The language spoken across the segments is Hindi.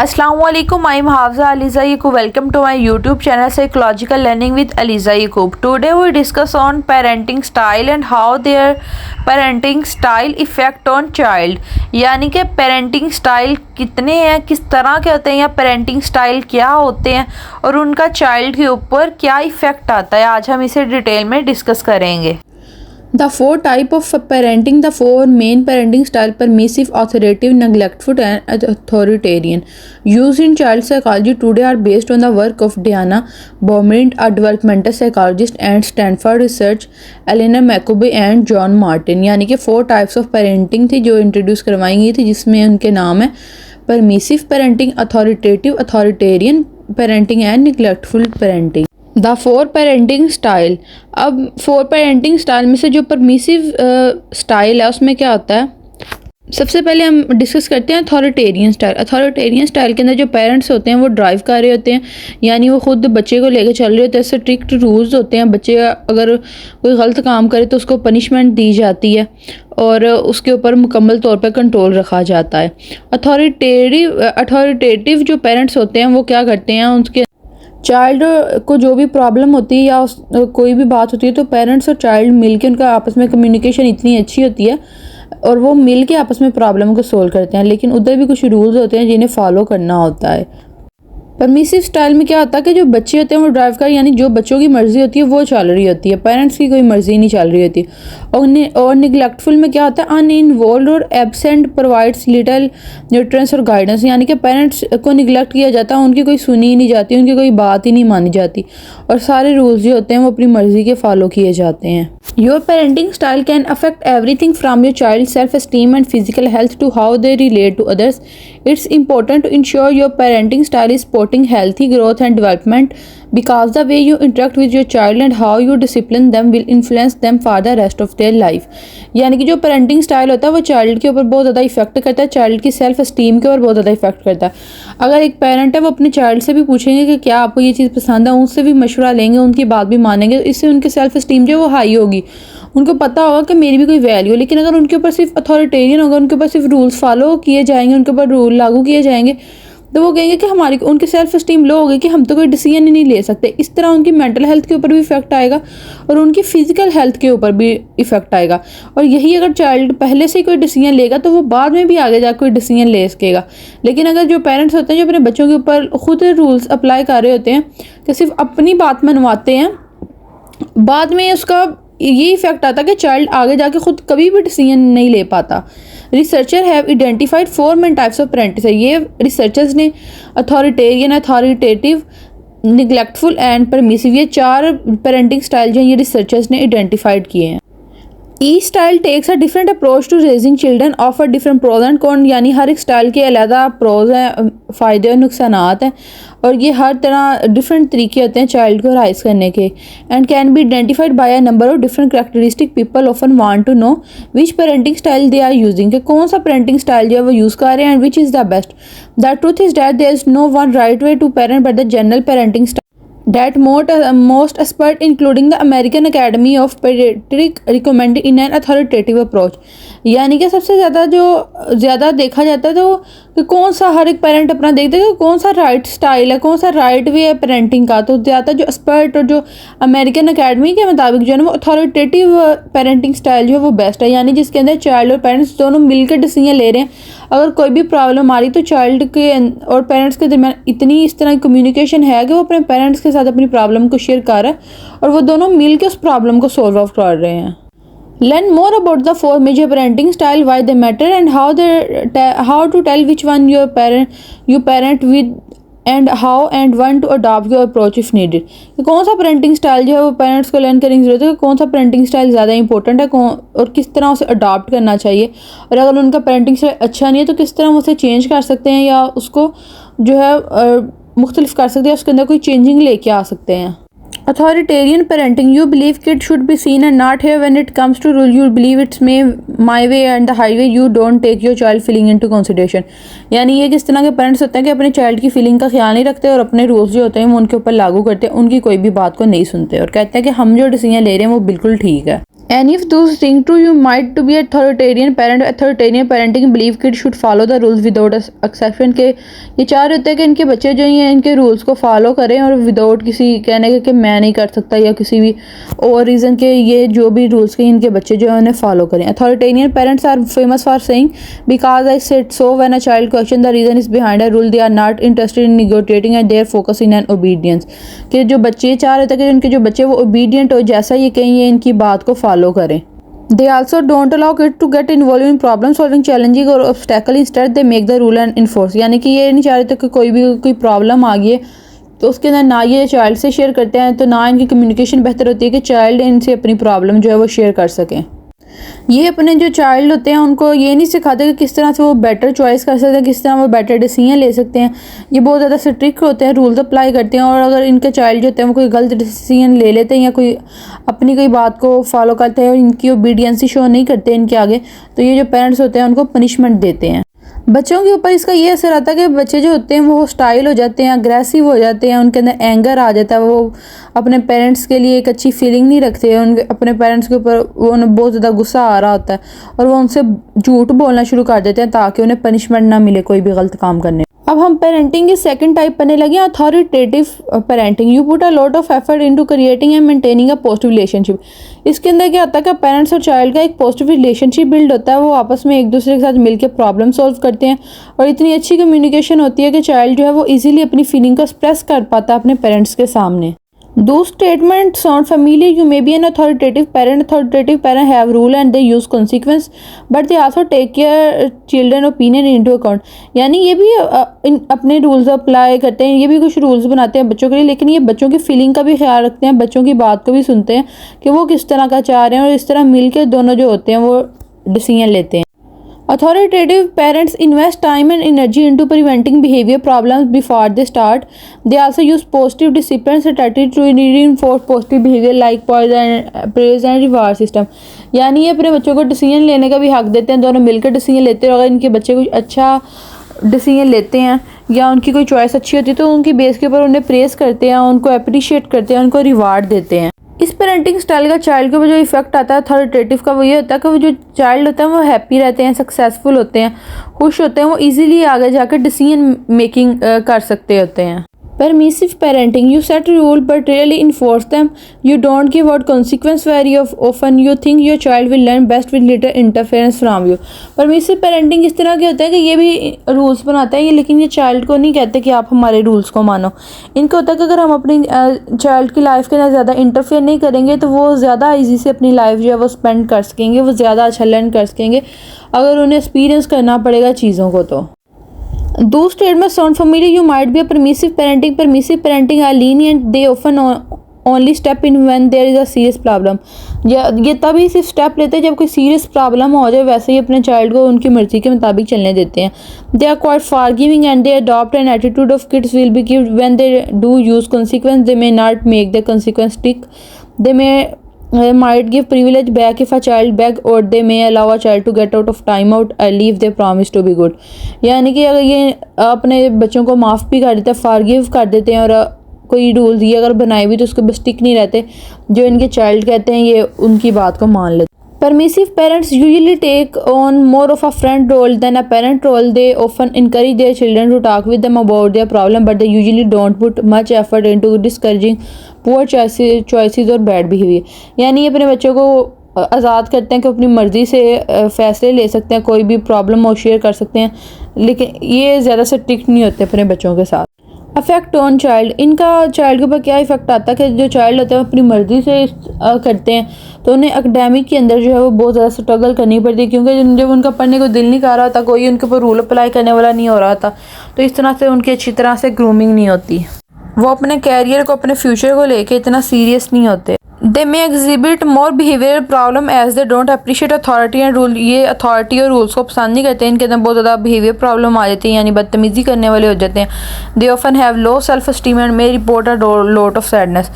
Assalamualaikum, I am Hafza Aliza Yaqub. Welcome to my YouTube channel Psychological Learning with Aliza Yaqub. Today we discuss on parenting style and how their parenting style effect on child. यानी कि parenting style कितने हैं, किस तरह के होते हैं या parenting style क्या होते हैं और उनका child के ऊपर क्या इफ़ेक्ट आता है, आज हम इसे डिटेल में डिस्कस करेंगे। The four type of parenting, the four main parenting style: permissive, authoritative, neglectful and authoritarian. Used in child psychology today are based on the work of Diana Baumrind, a developmental psychologist, and Stanford research Elena McCoby and John Martin. यानी कि 4 types of parenting थी जो इंट्रोड्यूस करवाई गई थी, जिसमें उनके नाम है permissive parenting, authoritative, authoritarian parenting and neglectful parenting. The 4 parenting style. अब 4 पेरेंटिंग स्टाइल में से जो परमिसिव स्टाइल है उसमें क्या होता है, सबसे पहले हम डिस्कस करते हैं अथॉरिटेरियन स्टाइल। अथॉरिटेरियन स्टाइल के अंदर जो पेरेंट्स होते हैं वो ड्राइव कर रहे होते हैं, यानी वो खुद बच्चे को लेकर चल रहे होते हैं। स्ट्रिक्ट रूल्स होते हैं, बच्चे अगर कोई गलत काम करे तो उसको पनिशमेंट दी जाती है और उसके ऊपर मुकम्मल तौर पर कंट्रोल रखा जाता है। अथॉरिटेटिव जो पेरेंट्स होते हैं वो क्या करते हैं, उनके चाइल्ड को जो भी प्रॉब्लम होती है या कोई भी बात होती है तो पेरेंट्स और चाइल्ड मिलके उनका आपस में कम्युनिकेशन इतनी अच्छी होती है और वो मिलके आपस में प्रॉब्लम को सोल्व करते हैं। लेकिन उधर भी कुछ रूल्स होते हैं जिन्हें फॉलो करना होता है। परमिसिव स्टाइल में क्या होता है कि जो बच्चे होते हैं वो ड्राइव कर, यानी जो बच्चों की मर्ज़ी होती है वो चल रही होती है, पेरेंट्स की कोई मर्ज़ी नहीं चल रही होती। और निगलेक्टफुल में क्या होता है, अनइन्वॉल्व्ड और एब्सेंट प्रोवाइड्स लिटल न्यूट्रेंस और गाइडेंस, यानी कि पेरेंट्स को निगलेक्ट किया जाता है, उनकी कोई सुनी ही नहीं जाती, उनकी कोई बात ही नहीं मानी जाती और सारे रूल्स जो होते हैं वो अपनी मर्ज़ी के फॉलो किए जाते हैं। Your parenting style can affect everything from your child's self-esteem and physical health to how they relate to others. It's important to ensure your parenting style is supporting healthy growth and development, because the way you interact with your child and how you discipline them will influence them for the rest of their life. यानी कि जो पेरेंटिंग स्टाइल होता है वो चाइल्ड के ऊपर बहुत ज़्यादा इफेक्ट करता है, चाइल्ड की सेल्फ एस्टीम के ऊपर बहुत ज़्यादा इफेक्ट करता है। अगर एक पेरेंट है वो अपने चाइल्ड से भी पूछेंगे कि क्या आपको ये चीज़ पसंद है, उनसे भी मशवरा लेंगे, उनकी बात भी मानेंगे, तो इससे उनकी सेल्फ एस्टीम जो है वो हाई होगी। उनको पता होगा कि मेरी भी कोई वैल्यू है। लेकिन अगर उनके ऊपर सिर्फ अथॉरिटेरियन होगा, उनके ऊपर सिर्फ रूल्स फॉलो किए जाएंगे, उनके ऊपर रूल लागू किए जाएंगे, तो वो कहेंगे कि हमारी उनकी सेल्फ एस्टीम लो होगी कि हम तो कोई डिसीजन ही नहीं ले सकते। इस तरह उनकी मेंटल हेल्थ के ऊपर भी इफेक्ट आएगा और उनकी फिजिकल हेल्थ के ऊपर भी इफेक्ट आएगा। और यही अगर चाइल्ड पहले से ही कोई डिसीजन लेगा तो वो बाद में भी आगे जाकर कोई डिसीजन ले सकेगा। लेकिन अगर जो पेरेंट्स होते हैं जो अपने बच्चों के ऊपर खुद रूल्स अप्लाई कर रहे होते हैं कि सिर्फ अपनी बात मनवाते हैं, बाद में उसका ये इफेक्ट आता है कि चाइल्ड आगे जाके खुद कभी भी डिसीजन नहीं ले पाता। Researcher have identified 4 main types of parenting. ये रिसर्चर्स ने अथॉरिटेरियन, अथॉरिटेटिव, निगलेक्टफुल एंड परमिसिव, ये 4 पेरेंटिंग स्टाइल जो हैं ये रिसर्चर्स ने आइडेंटिफाइड किए हैं। Each style takes a different approach to raising children, offer different pros and con, यानी हर एक स्टाइल के अलग प्रोज हैं, फ़ायदे और नुकसानात हैं और ये हर तरह डिफरेंट तरीके होते हैं चाइल्ड को राइज करने के। And can be identified by a number of different characteristic. People often want to know which parenting style they are using, कि कौन सा पेरेंटिंग स्टाइल जो है वो यूज़ कर रहे हैं, and which is the best. The truth is that there is no one right way to parent but the general parenting style that most expert including the American Academy of Pediatrics recommend in an authoritative approach। यानी कि सबसे ज़्यादा देखा जाता है तो कि कौन सा हर एक पेरेंट अपना देखते हैं कि कौन सा राइट स्टाइल है, कौन सा राइट वे है पेरेंटिंग का। तो ज़्यादा जो एक्सपर्ट और जो अमेरिकन अकेडमी के मुताबिक जो है ना वो अथॉरिटेटिव पेरेंटिंग स्टाइल जो है वो बेस्ट है, यानी जिसके अंदर चाइल्ड और पेरेंट्स दोनों मिलकर डिसीजन ले रहे हैं। अगर कोई भी प्रॉब्लम आ रही तो चाइल्ड के और पेरेंट्स के दरमियान इतनी इस तरह की कम्युनिकेशन है कि वो अपने पेरेंट्स के साथ अपनी प्रॉब्लम को शेयर कर रहा है और वो दोनों मिलकर उस प्रॉब्लम को सॉल्व आउट कर रहे हैं। Learn more about the 4 major parenting style, why they matter, and how to tell which one you parent with, and how and when to adopt your approach if needed। कि कौन सा पेरेंटिंग स्टाइल जो है वो पेरेंट्स को लर्न करने की ज़रूरत है कि कौन सा पेरेंटिंग स्टाइल ज़्यादा इंपॉर्टेंट है और किस तरह उसे अडॉप्ट करना चाहिए, और अगर उनका पेरेंटिंग स्टाइल अच्छा नहीं है तो किस तरह उसे चेंज कर सकते हैं या उसको जो है मुख्तलिफ कर सकते हैं, उसके अंदर कोई चेंजिंग लेके आ सकते हैं। Authoritarian parenting, you believe kids should be seen and not heard when it comes to rule. You believe it's my way and the highway. You don't take your child feeling into consideration। यानी ये किस तरह के पेरेंट्स होते हैं कि अपने चाइल्ड की फीलिंग का ख्याल नहीं रखते और अपने रूल्स जो होते हैं वो उनके ऊपर लागू करते हैं, उनकी कोई भी बात को नहीं सुनते और कहते हैं कि हम जो डिसीजन ले रहे हैं वो बिल्कुल ठीक है। And if those things true, you might to be authoritarian parent. Authoritarian parenting believe kids should follow the rules without exception. के ये चाह रहे होते हैं कि इनके बच्चे जो हैं इनके रूल्स को फॉलो करें और विदाउट किसी कहने के कि मैं नहीं कर सकता या किसी भी और रीज़न के ये जो भी रूल्स के इनके बच्चे जो है उन्हें फॉलो करें. Authoritarian parents are famous for saying because I said so when a child question the reason is behind a rule they are not interested in negotiating and they are focused in an obedience. कि जो बच्चे चाह रहे थे कि उनके जो बच्चे वो obedient हो जैसा ये कहें ये इनकी बात को फॉलो करें. They also don't allow kids to get involved in problem solving, challenging और obstacle. Instead they make the rule and enforce. यानी कि ये नहीं चाह रहे थे कि कोई प्रॉब्लम आ गई है तो उसके अंदर ना ये चाइल्ड से शेयर करते हैं तो ना इनकी कम्युनिकेशन बेहतर होती है कि चाइल्ड इनसे अपनी प्रॉब्लम जो है वो शेयर कर सकें. ये अपने जो चाइल्ड होते हैं उनको ये नहीं सिखाते कि किस तरह से वो बेटर चॉइस कर सकते हैं, किस तरह वो बेटर डिसीजन ले सकते हैं. ये बहुत ज़्यादा स्ट्रिक्ट होते हैं, रूल्स अप्लाई करते हैं और अगर इनके चाइल्ड जो होते हैं वो कोई गलत डिसीजन ले लेते हैं या कोई अपनी कोई बात को फॉलो करते हैं और इनकी ओबीडियंस शो नहीं करते इनके आगे तो ये जो पेरेंट्स होते हैं उनको पनिशमेंट देते हैं. बच्चों के ऊपर इसका ये असर आता है कि बच्चे जो होते हैं वो हॉस्टाइल हो जाते हैं, अग्रेसिव हो जाते हैं, उनके अंदर एंगर आ जाता है, वो अपने पेरेंट्स के लिए एक अच्छी फीलिंग नहीं रखते हैं, उनके अपने पेरेंट्स के ऊपर वो उन्हें बहुत ज़्यादा गुस्सा आ रहा होता है और वो उनसे झूठ बोलना शुरू कर देते हैं ताकि उन्हें पनिशमेंट ना मिले कोई भी गलत काम करने. अब हम पेरेंटिंग के सेकंड टाइप पढ़ने लगे authoritative parenting. You put a lot of effort into creating and maintaining a positive relationship. इसके अंदर क्या होता है कि पेरेंट्स और चाइल्ड का एक पॉजिटिव रिलेशनशिप बिल्ड होता है, वो आपस में एक दूसरे के साथ मिलकर प्रॉब्लम सॉल्व करते हैं और इतनी अच्छी कम्युनिकेशन होती है कि चाइल्ड जो है वो इजीली अपनी फीलिंग को एक्सप्रेस कर पाता है अपने पेरेंट्स के सामने. Those statements sound familiar. You may be an authoritative parent. Authoritative parents have rule and they use consequence, but they also take their children opinion into account. यानी ये भी अपने रूल्स अप्लाई करते हैं, ये भी कुछ रूल्स बनाते हैं बच्चों के लिए, लेकिन ये बच्चों की फीलिंग का भी ख्याल रखते हैं, बच्चों की बात को भी सुनते हैं कि वो किस तरह का चाह रहे हैं और इस तरह मिलकर दोनों जो होते हैं वो डिसीजन लेते हैं. Authoritative parents invest time and energy into preventing behavior problems before they start. They also use positive discipline strategy to reinforce positive behavior like praise and reward system. यानी ये अपने बच्चों को डिसीजन लेने का भी हक देते हैं, दोनों मिलकर डिसीजन लेते हैं और अगर इनके बच्चे कुछ अच्छा डिसीजन लेते हैं या उनकी कोई चॉइस अच्छी होती है तो उनकी बेस के ऊपर उन्हें प्रेस करते हैं, उनको अप्रिशिएट करते हैं, उनको रिवार्ड देते हैं. इस पेरेंटिंग स्टाइल का चाइल्ड के ऊपर जो इफेक्ट आता है अथॉरिटेटिव का वो ये होता है कि वो जो चाइल्ड होता है वो हैप्पी रहते हैं, सक्सेसफुल होते हैं, खुश होते हैं, वो इजीली आगे जाकर डिसीजन मेकिंग कर सकते होते हैं. Permissive parenting. You set a rule but rarely enforce them. You don't give out consequence very often. You think your child will learn best with little interference from you. Permissive parenting इस तरह के होता है कि ये भी रूल्स बनाते हैं लेकिन ये चाइल्ड को नहीं कहते कि आप हमारे रूल्स को मानो. इनको होता है कि अगर हम अपनी चाइल्ड की लाइफ के अंदर ज़्यादा इंटरफेयर नहीं करेंगे तो वो ज़्यादा ईजी से अपनी लाइफ जो है वो स्पेंड कर सकेंगे, वो ज़्यादा अच्छा लर्न कर सकेंगे अगर उन्हें एक्सपीरियंस करना पड़ेगा चीज़ों को. तो Those statements sound familiar. You might be a permissive parenting. Permissive parenting are lenient. They often only step in when there is a serious problem. ये तभी सिर्फ स्टेप लेते हैं जब कोई सीरियस प्रॉब्लम हो जाए, वैसे ही अपने चाइल्ड को उनकी मर्जी के मुताबिक चलने देते हैं. They are quite forgiving and they adopt an attitude of kids will be given when they do use consequence. They may not make the consequence stick. They might give privilege back if a child beg or they may allow a child to get out of time out early if they promise to be good. यानी कि अगर ये अपने बच्चों को माफ़ भी कर देते हैं, फॉरगिव कर देते हैं और कोई रूल्स ये अगर बनाए भी तो उसके बस स्टिक नहीं रहते, जो इनके चाइल्ड कहते हैं ये उनकी बात को मान लेते. Permissive parents usually take on more of a friend role than a parent role. They often encourage their children to talk with them about their problem, but they usually don't put much effort into discouraging poor choices or bad behavior. यानी अपने बच्चों को आज़ाद करते हैं कि अपनी मर्ज़ी से फ़ैसले ले सकते हैं, कोई भी प्रॉब्लम हो शेयर कर सकते हैं, लेकिन ये ज़्यादा स्ट्रिक्ट नहीं होते अपने बच्चों के साथ. Affect on child. इनका चाइल्ड के ऊपर क्या इफेक्ट आता है कि जो चाइल्ड होते हैं अपनी मर्ज़ी से करते हैं तो उन्हें एकेडमिक के अंदर जो है वो बहुत ज़्यादा स्ट्रगल करनी पड़ती है क्योंकि जब उनका पढ़ने को दिल नहीं कर रहा था, कोई उनके ऊपर रूल अप्लाई करने वाला नहीं हो रहा था, तो इस तरह से उनकी अच्छी तरह से ग्रूमिंग नहीं होती, वो अपने कैरियर को अपने फ्यूचर को लेके इतना सीरियस नहीं होते. They may exhibit more behavioral problem as they don't appreciate authority and rule. ये अथॉरिटी और रूल्स को पसंद नहीं करते, इनके अंदर बहुत ज़्यादा बिहेवियर प्रॉब्लम आ जाती है, यानी बदतमीज़ी करने वाले हो जाते हैं. They often have low self esteem and may report a lot of sadness.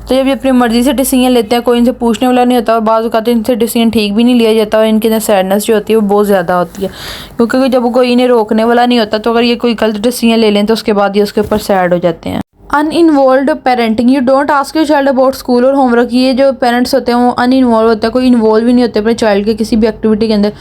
तो जब ये अपनी मर्ज़ी से डिसीजन लेते हैं, कोई इनसे पूछने वाला नहीं होता और बाज़ औक़ात इनसे डिसीजन ठीक भी नहीं लिया जाता और इनके अंदर सैडनेस जो होती है वो बहुत ज़्यादा होती है क्योंकि जब कोई इन्हें रोकने वाला नहीं होता तो अगर ये कोई गलत डिसीजन ले लें तो उसके बाद ये उसके ऊपर सैड हो जाते हैं. Uninvolved parenting, you don't ask your child about school और होमवर्क। ये जो पेरेंट्स होते हैं वो अनइन्वॉल्व होते हैं, कोई इन्वॉल्व ही नहीं होते अपने चाइल्ड के किसी भी एक्टिविटी के अंदर।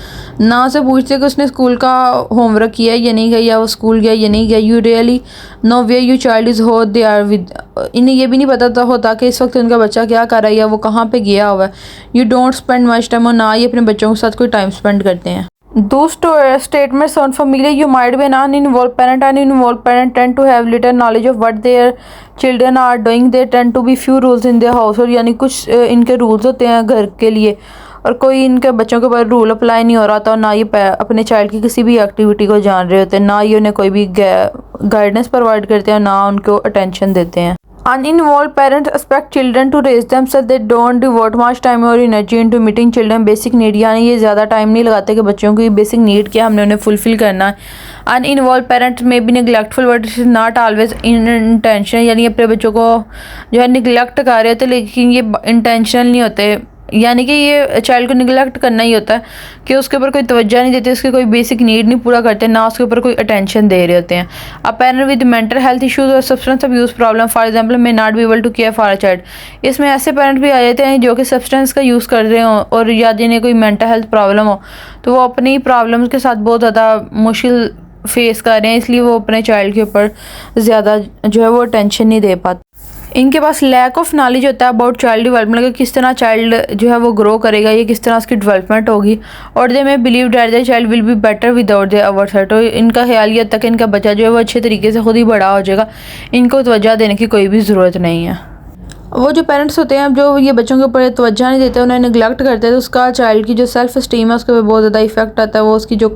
ना से पूछते कि उसने स्कूल का होमवर्क किया या नहीं किया, या वो स्कूल गया या नहीं गया। You really know where you child is who they are with. इन्हें ये भी नहीं पता होता कि इस वक्त उनका बच्चा क्या कर रहा है या वो कहाँ पर गया हुआ है। You don't spend much time, और ना ही अपने बच्चों के साथ कोई टाइम स्पेंड करते हैं। Those statements sound familiar. You might be an uninvolved parent. Uninvolved parents tend to have little knowledge of what their children are doing. There tend to be few rules in their household. यानी कुछ इनके rules होते हैं घर के लिए, और कोई इनके बच्चों के ऊपर रूल अप्लाई नहीं हो रहा था, और ना ये अपने चाइल्ड की किसी भी एक्टिविटी को जान रहे होते हैं, ना ही उन्हें कोई भी गाइडेंस प्रोवाइड करते हैं, ना उनको अटेंशन देते हैं। Uninvolved parents expect children to raise them so they don't devote much time or energy into meeting children basic need, यानी ये ज़्यादा टाइम नहीं लगाते कि बच्चों की बेसिक नीड क्या हमने उन्हें फुलफिल करना है। Uninvolved parents may be neglectful but it is not always in intention, यानी अपने बच्चों को जो है निगलेक्ट कर रहे होते लेकिन ये इंटेंशनल नहीं होते, यानी कि ये चाइल्ड को निगलेक्ट करना ही होता है कि उसके ऊपर कोई तवज्जो नहीं देते, उसके कोई बेसिक नीड नहीं पूरा करते, ना उसके ऊपर कोई अटेंशन दे रहे होते हैं। A parent with mental health issues और substance abuse problem for example may not be able to care for a child. इसमें ऐसे पेरेंट भी आ जाते हैं जो कि सब्सटेंस का यूज़ कर रहे हों और या जिन्हें कोई मेंटल हेल्थ प्रॉब्लम हो, तो वो अपनी प्रॉब्लम्स के साथ बहुत ज़्यादा मुश्किल फेस कर रहे हैं, इसलिए वो अपने चाइल्ड के ऊपर ज़्यादा जो है वो अटेंशन नहीं दे पाते। इनके पास लैक ऑफ नॉलेज होता है अबाउट चाइल्ड डेवलपमेंट, कि किस तरह चाइल्ड जो है वो ग्रो करेगा, ये किस तरह उसकी डेवलपमेंट होगी। और दे में believe that the child will be better without the oversight, तो इनका ख्याल ये तक इनका बच्चा जो है वो अच्छे तरीके से खुद ही बड़ा हो जाएगा, इनको तवज्जो देने की कोई भी ज़रूरत नहीं है। वो जो पेरेंट्स होते हैं जो ये बच्चों के ऊपर तवज्जो नहीं देते, उन्हें निगलेक्ट करते हैं, तो उसका चाइल्ड की जो सेल्फ स्टीम है उसके ऊपर बहुत ज़्यादा इफेक्ट आता है। वो उसकी जो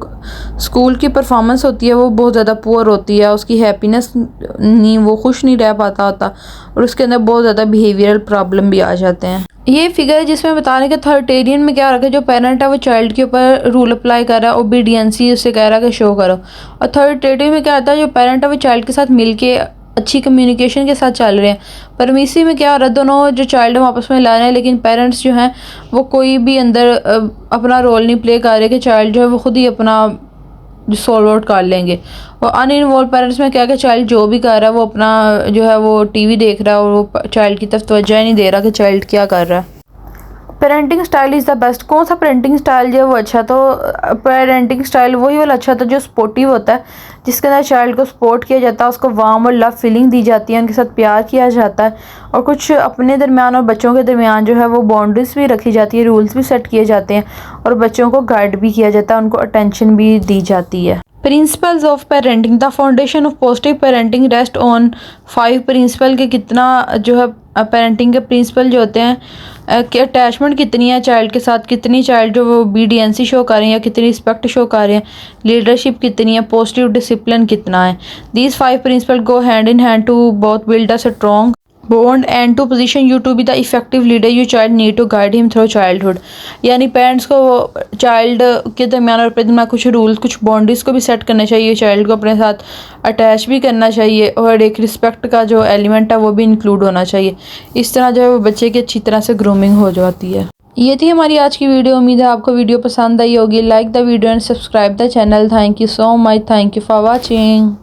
स्कूल की परफॉर्मेंस होती है वो बहुत ज़्यादा पुअर होती है, उसकी हैप्पीनेस नहीं, वो खुश नहीं रह पाता होता, और उसके अंदर बहुत ज़्यादा बिहेवियरल प्रॉब्लम भी आ जाते हैं। ये फिगर है जिसमें बता रहे हैं कि अथॉरिटेरियन में क्या रखा है, जो पेरेंट है वो चाइल्ड के ऊपर रूल अप्लाई कर रहा है, ओबीडियंसी उससे कह रहा है कि शो करो। अथॉरिटेटिव में क्या आता है, जो पेरेंट है वो चाइल्ड के साथ मिल के अच्छी कम्युनिकेशन के साथ चल रहे हैं। परमिसिव में क्या हो रहा है, दोनों जो चाइल्ड हम आपस में ला रहे हैं, लेकिन पेरेंट्स जो हैं वो कोई भी अंदर अपना रोल नहीं प्ले कर रहे कि चाइल्ड जो है वो खुद ही अपना सॉल्व आउट कर लेंगे। और अनइन्वॉल्व पेरेंट्स में क्या कि चाइल्ड जो भी कर रहा है वो अपना जो है वो टीवी देख रहा है, और वो चाइल्ड की तरफ तवज्जो ही नहीं दे रहा कि चाइल्ड क्या कर रहा है। Parenting style is the best, कौन सा पेरेंटिंग स्टाइल जो है वो अच्छा, तो पेरेंटिंग स्टाइल वही वाला अच्छा था जो सपोर्टिव होता है, जिसके अंदर चाइल्ड को सपोर्ट किया जाता है, उसको वार्म और लव फीलिंग दी जाती है, उनके साथ प्यार किया जाता है, और कुछ अपने दरमियान और बच्चों के दरमियान जो है वो बाउंड्रीज भी रखी जाती है, रूल्स भी सेट किए जाते हैं, और बच्चों को गाइड भी किया जाता है, उनको अटेंशन भी दी जाती है। Principles of parenting, the foundation of positive parenting rest on 5 principle के। कितना जो है पेरेंटिंग के प्रिंसिपल जो होते हैं कि अटैचमेंट कितनी है चाइल्ड के साथ, कितनी चाइल्ड जो वो ओबीडियंसी शो कर रहे हैं या कितनी रिस्पेक्ट शो कर रहे हैं, लीडरशिप कितनी है, पॉजिटिव डिसिप्लिन कितना है। These 5 principle go hand in hand to both build a strong bond and to position you to be the effective leader you child need to guide him through childhood. यानी पेरेंट्स को चाइल्ड के दरमियान और अपने दरमियान कुछ रूल्स, कुछ बाउंड्रीज को भी सेट करना चाहिए, चाइल्ड को अपने साथ अटैच भी करना चाहिए, और एक रिस्पेक्ट का जो एलिमेंट है वो भी इंक्लूड होना चाहिए। इस तरह जो है वो बच्चे की अच्छी तरह से ग्रूमिंग हो जाती है। ये थी हमारी आज की वीडियो, उम्मीद है आपको वीडियो पसंद आई होगी। Like the video and subscribe the channel. Thank you so much, thank you for watching.